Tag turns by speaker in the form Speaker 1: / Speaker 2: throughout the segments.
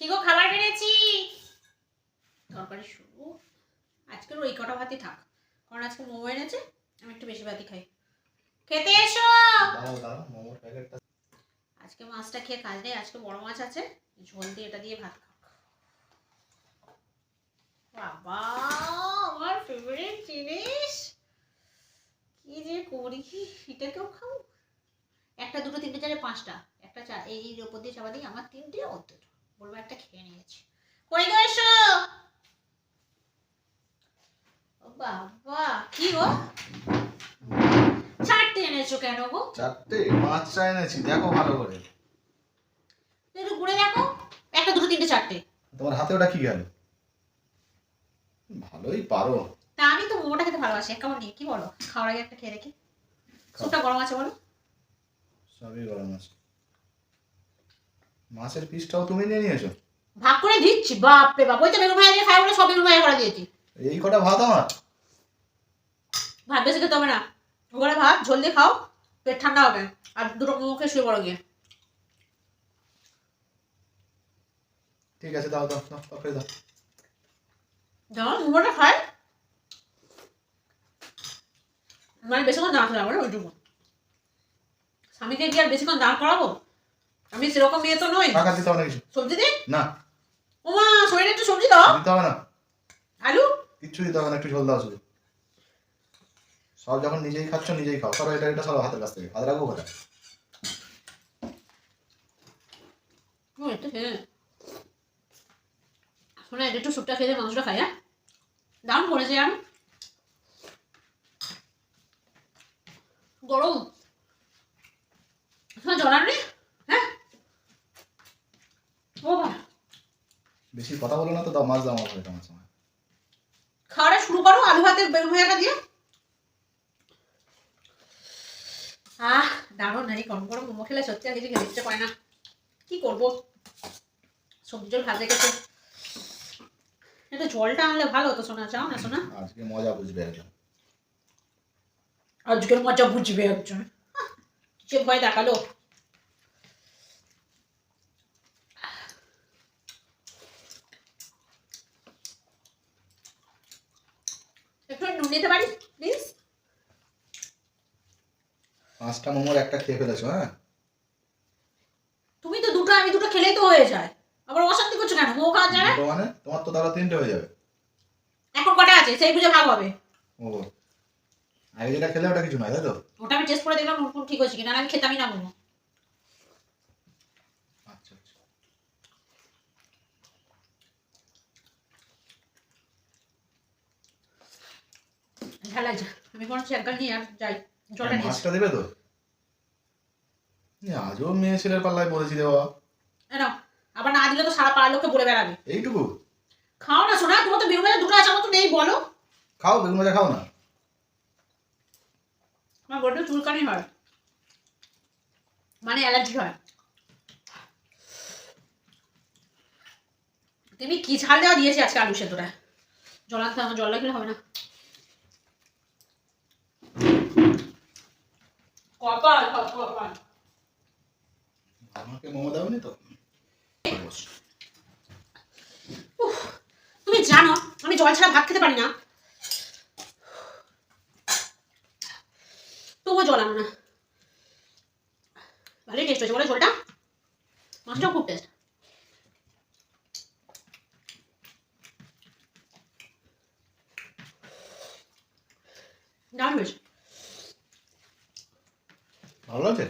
Speaker 1: কি গো খাবার বেড়েছি তরকারি শুরু। আজকের ওই কটা ভাতই থাক, কারণ আজকে মোমো এনেছে, আমি একটু বেশি ভাতই খাই। খেতে এসো। আজকে মাছটা খেয়ে কাজ নেই, আজকে বড় মাছ আছে, ঝোল দিয়ে এটা দিয়ে ভাত খাও। বাবা আমার ফেভারিট জিনিস, কি যে করি এটাকেও খাও। একটা দুটো তিনটে চারে পাঁচটা, একটা চা এই ওপর দিয়ে চাপা দিই, আমার তিনটে অত বলবো একটা খেয়ে নিয়েছি। কই গো এসো। বাবা কি গো চারটে এনেছো কেন গো?
Speaker 2: চারটে পাঁচটা এনেছি, দেখো ভালো করে
Speaker 1: একটু ঘুরে দেখো, একটা দুটো তিনটে চারটে।
Speaker 2: তোমার হাতে ওটা কি গেল? ভালোই পারো।
Speaker 1: তা আমি তো মোমোটা খেতে ভালোবাসি, এক কামড় নিয়ে কি বলো, খাওয়ার আগে একটা খেয়ে দেখি। স্যুপটা গরম আছে বলো?
Speaker 2: সবই গরম আছে। মাছের পিসটাও তুমি নিয়ে নিয়েছো?
Speaker 1: ভাগ করে দিচ্ছি, বাপ রে বাপ, ওই তো বেগুন ভাজা দিয়ে খাই বলে সব বেগুন ভাজা করে দিয়েছি।
Speaker 2: এই কটা ভাত আমার?
Speaker 1: ভাত বেশি খেতে হবে না, ওখানে ভাত ঝোল দিয়ে খাও, পেট ঠান্ডা হবে। আর দুটো মোমো খেয়ে শুয়ে পড়ো গিয়ে।
Speaker 2: ঠিক আছে, দাও দাও দাও তরকারি দাও।
Speaker 1: যেমন মোমোটা খাই মানে বেশিক্ষণ দাঁড়াতে যাবো না, ওইটুকু। স্বামীকে গিয়ে আর বেশিক্ষণ দাঁড় করাবো? আমি সেরকম মেয়ে তো নই।
Speaker 2: টাকা দিতে হবে না কিছু?
Speaker 1: সবজি দিই
Speaker 2: না।
Speaker 1: ওমা শরীরে একটু সবজি দাও।
Speaker 2: দিতে হবে না,
Speaker 1: আলু
Speaker 2: কিচ্ছু দিতে হবে না, একটু ঝোল দাও শুধু। সব যখন নিজেই খাচ্ছ নিজেই খাও, সরো এটা এটা সরো হাতের কাছ থেকে, হাত রাখবো কোথায়?
Speaker 1: শোনা একটু স্যুপটা খেয়ে মাংসটা খাই। হ্যাঁ দাম করেছে আমি গরম জল আনবি। হ্যাঁ ও ভাই
Speaker 2: বেশি কথা বলো না তো, দাও মাছ দাও আমার ঘরে তোমার সময়।
Speaker 1: খাওয়াটা শুরু করো আলু ভাতের বেগুন ভাজাটা দিয়ে। দারুণ নারী, গরম গরম মোমো খেলে সত্যি আর কিছু খেতে ইচ্ছে করে না। কি করবো, সবজি জল ভাত রেখেছে, একটু জলটা আনলে ভালো হতো। শোনা চাও না শোনা?
Speaker 2: আজকে মজা বুঝবে একজন।
Speaker 1: আজকের মজা বুঝবে একজন, যে ভয় দেখালো। একটু নুন দিতে পারি প্লিজ?
Speaker 2: পাঁচটা মোমোর একটা খেয়ে ফেলেছো? হ্যাঁ
Speaker 1: তুমি তো দুটো, আমি দুটো খেলেই তো হয়ে যায়, আবার অশান্তি করছো কেন? মোমো খাওয়া যায় না?
Speaker 2: দুটো মানে তোমার তো তাহলে তিনটে হয়ে যাবে।
Speaker 1: এখন কটা আছে সেই বুঝে ভাগ হবে।
Speaker 2: ও আগে যেটা খেলে ওটা কিছু নয়, তাই তো?
Speaker 1: ওটা আমি টেস্ট করে দেখলাম নুন ঠিক হয়েছে কিনা, আমি খেতামই না মোমো।
Speaker 2: আচ্ছা আচ্ছা।
Speaker 1: ঝাল লাগছে, আমি কোনো চ্যাঙ্কাল নিয়ে আর যাই, জলটা নিয়ে আসি।
Speaker 2: মাছটা দেবে তো? আজও মেয়ে ছেলের পাল্লায় পড়েছি রে বাবা।
Speaker 1: নাও, আবার না দিলে তো সারা পাড়ার লোককে বলে বেড়াবে।
Speaker 2: এইটুকু
Speaker 1: খাও না শোনা, তোমার তো বেগুন ভাজা দুটো আছে, আমার তো নেই বলো।
Speaker 2: খাও, বেগুন ভাজা খাও না।
Speaker 1: আমার বড্ড চুলকানি হয়, মানে অ্যালার্জি হয়। তুমি কি ঝাল দেওয়া দিয়েছি আজকে আলু সেদ্ধটা? জল আনতে আমার, জল লাগলে হবে না। কপাল কপাল।
Speaker 2: আমাকে মোমো দাওনি তো?
Speaker 1: তুমি জানো আমি জল ছাড়া ভাত খেতে পারি না, তবুও জল আনো না। ভালোই টেস্ট হয়েছে বলে জলটা, মাছটাও খুব টেস্ট। দারুণ হয়েছে।
Speaker 2: ভালো লাগছে?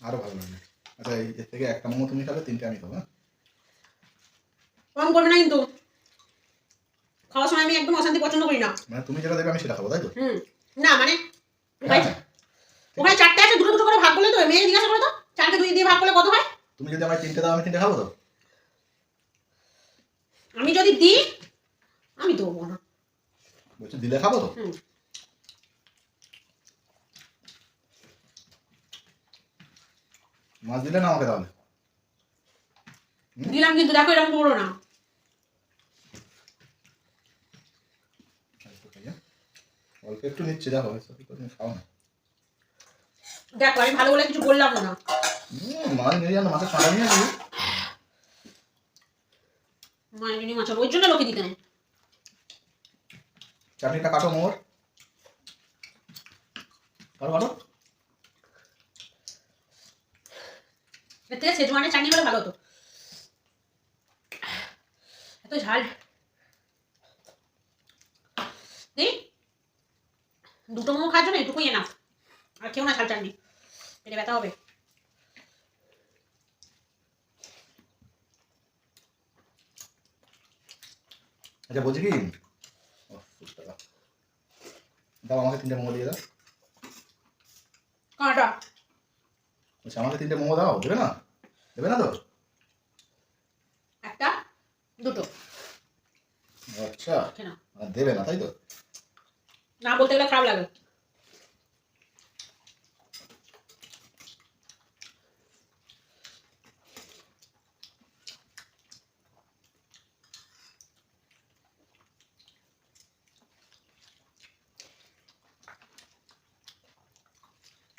Speaker 2: আরো ভালো লাগবে। আচ্ছা এর থেকে একটা মোমো তুমি খাবে, তিনটে আমি খাবো। হ্যাঁ
Speaker 1: কম করবে না কিন্তু, খাওয়ার সময় আমি একদম অশান্তি পছন্দ করি না।
Speaker 2: মানে তুমি যেটা দেবে আমি সেটা খাবো, তাই তো?
Speaker 1: না মানে
Speaker 2: হ্যাঁ, হ্যাঁ।
Speaker 1: ওখানে চারটে আছে, দুটো দুটো করে ভাগ করলে তো, মেয়ে জিজ্ঞাসা করে তো চারটে দুই দিয়ে ভাগ করলে কত হয়?
Speaker 2: তুমি যদি আমায় তিনটে দাও আমি তিনটে খাবো তো?
Speaker 1: আমি যদি দিই আমি দেবো না।
Speaker 2: বলছি দিলে খাবো তো? মাছ দিলে না আমাকে তাহলে?
Speaker 1: দিলাম কিন্তু দেখো এরকম করো না।
Speaker 2: অল্প একটু নিচ্ছি, দেখো তুমি খাও না।
Speaker 1: দেখো আমি ভালো বলে কিছু বললাম না।
Speaker 2: মাছ নিয়ে যান, মাছের কাঁটা নিয়ে আসবি।
Speaker 1: মাইনি মাছ ওই জন্য লোকে দিতে নেই।
Speaker 2: চাটনিটা কাটো মোর, কাটো কাটো।
Speaker 1: এর থেকে সেজওয়ানের চাটনি হলে ভালো হতো। এত ঝাল। এই দুটো মোমো খাওয়ার জন্য এটুকুই এনাফ। আর কেউ না ঝাল চাটনি, পেটে ব্যথা হবে।
Speaker 2: আচ্ছা বলছি কি, দাও আমাকে 3টে মোমো দিয়ে দাও।
Speaker 1: কাঁটা
Speaker 2: বলছি আমাকে 3টে মোমো দাও, দেবে না? দেবে না তো?
Speaker 1: একটা দুটো
Speaker 2: আচ্ছা,
Speaker 1: কেন
Speaker 2: দেবে না তাই তো?
Speaker 1: না বলতে গেলে খারাপ লাগে।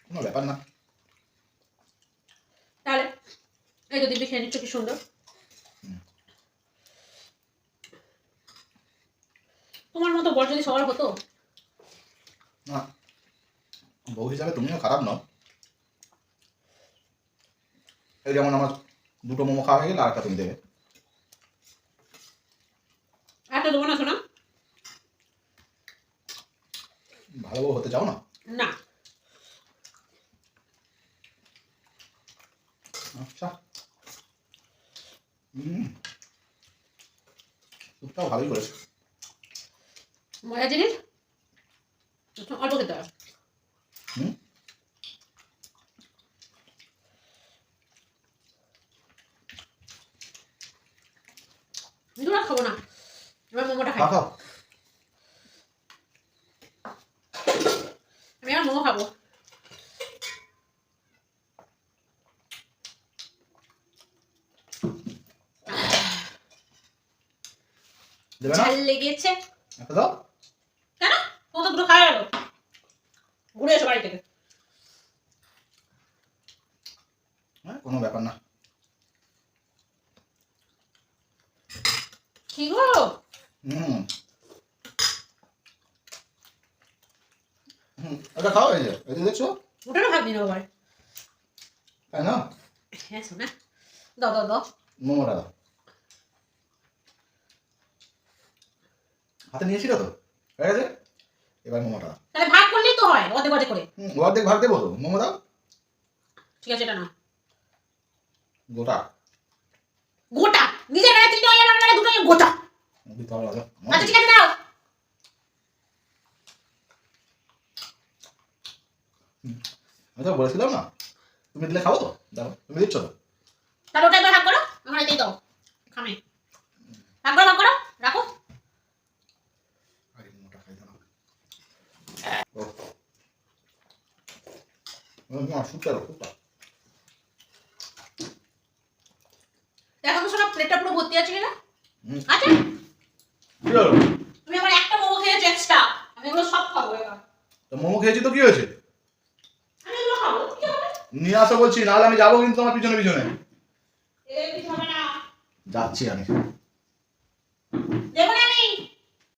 Speaker 2: কোনো ব্যাপার না।
Speaker 1: তাহলে এই তো দিব্যি খেয়ে নিচ্ছ কি সুন্দর। তোমার মতো বর যদি সবার হতো।
Speaker 2: না, বউ হিসাবে তুমিও খারাপ নও। এই যেমন আমার 2টো মোমো খাওয়া হয়ে গেলে আরেকটা তুমি দেবে।
Speaker 1: একটা দেবো না শোনা।
Speaker 2: ভালো বউ হতে চাও না?
Speaker 1: না
Speaker 2: আচ্ছা, স্যুপটাও ভালোই করেছে।
Speaker 1: মজার জিনিস অল্প খেতে হবে।
Speaker 2: হুম,
Speaker 1: দুটো খাবো না, এবার মোমোটা খাই।
Speaker 2: খাও খাও।
Speaker 1: আমি এবার মোমো খাবো।
Speaker 2: দেবে না?
Speaker 1: ঝাল লেগেছে
Speaker 2: একটা দাও।
Speaker 1: কেন? তোমার তো দুটো খাওয়া গেল। ঘুরে এসো বাড়ি থেকে।
Speaker 2: হ্যাঁ, কোনো ব্যাপার না।
Speaker 1: কি গো?
Speaker 2: হুম হুম, এটা খাও, এই যে এই যে দেখছো,
Speaker 1: ওটারও ভাগ নিয়ে নেবো বাড়ি।
Speaker 2: তাই না?
Speaker 1: হ্যাঁ শোনা, দাও দাও দাও।
Speaker 2: মোমোটা দাও। হাতে নিয়েছিল তো, হয়ে গেছে। এবার মোমোটা দাও।
Speaker 1: তাহলে ভাগ করলেই তো হয় অর্ধেক অর্ধেক করে।
Speaker 2: অর্ধেক ভাগ দেবো তো, মোমো দাও।
Speaker 1: ঠিক আছে এটা না
Speaker 2: গোটা
Speaker 1: গোটা নিজের গায়ে 3টে হয়ে গেল, দুটো গোটা।
Speaker 2: দিতে হবে।
Speaker 1: আচ্ছা ঠিক আছে দাও।
Speaker 2: আমি তো বলেছিলাম না, তুমি দিলে খাবো তো, দাও, তুমি দিচ্ছ তো।
Speaker 1: তাহলে ওটা একবার ভাগ করো, আমার এটাই দাও। খামে ভাগ করো রাখো।
Speaker 2: আরে মোমোটা খাইতে না। ও সুপটা দাও, সুপটা।
Speaker 1: দেখো তো শোনা প্লেটটা পুরো ভর্তি আছে কিনা। আচ্ছা
Speaker 2: কি হলো?
Speaker 1: তুমি আমার একটা মোমো খেয়েছো এক্সট্রা, আমি এগুলো সব খাবো এবার।
Speaker 2: তো মোমো খেয়েছি তো কি হয়েছে?
Speaker 1: আমি এগুলো খাবো, কি হবে?
Speaker 2: নিয়ে আসো বলছি, নাহলে আমি যাবো কিন্তু তোমার পিছনে পিছনে।
Speaker 1: এর কিছু হবে না।
Speaker 2: যাচ্ছি আমি।
Speaker 1: দেবো না